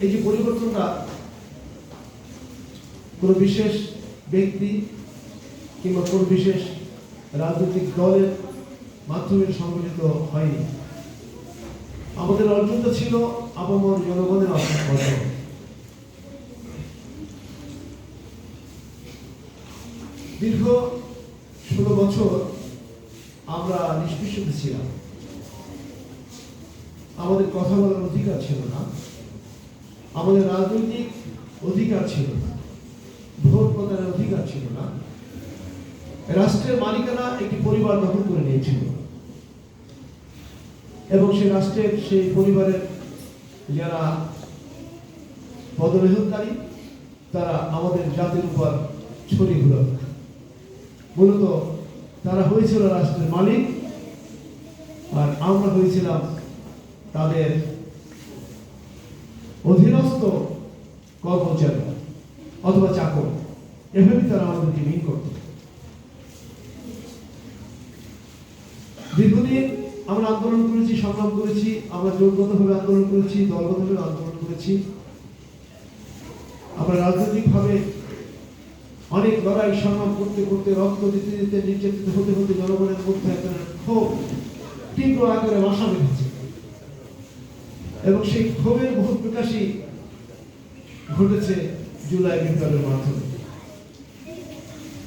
এই যে পরিবর্তনটা কোন বিশেষ ব্যক্তি কিংবা কোন বিশেষ রাজনৈতিক দলের মাধ্যমে সংগঠিত হয়নি। আমাদের অর্জনটা ছিল আপামর জনগণের অর্জন। দীর্ঘ 16 বছর আমরা নিষ্পেষিত ছিলাম। আমাদের কথা বলার অধিকার ছিল না, আমাদের রাজনৈতিক অধিকার ছিল না, ভোট প্রদানের অধিকার ছিল না। রাষ্ট্রের মালিকানা একটি পরিবার দখল করে নিয়েছিল এবং সেই রাষ্ট্রের সেই পরিবারের যারা পদলেহনকারী তারা আমাদের জাতির উপর ছড়ি ঘুরল। মূলত তারা হয়েছিল রাষ্ট্রের মালিক আর আমরা হয়েছিলাম তাদের অধীনস্থ কর্মচারী অথবা চাকর। এভাবেই তারা আমাদেরকে মিন করত। দীর্ঘদিন আমরা আন্দোলন করেছি, সংগ্রাম করেছি, আমরা জোটগতভাবে আন্দোলন করেছি, দলগতভাবে আন্দোলন করেছি। আমরা রাজনৈতিকভাবে অনেক লড়াই সংগ্রাম করতে করতে, রক্ত দিতে দিতে, নির্যাতিত হতে হতে জনগণের মধ্যে একটা ক্ষোভ তীব্র আকারে বাসা বেঁধেছে এবং সেই ক্ষোভের বহু প্রকাশই ঘটেছে জুলাই বিপ্লবের মাধ্যমে।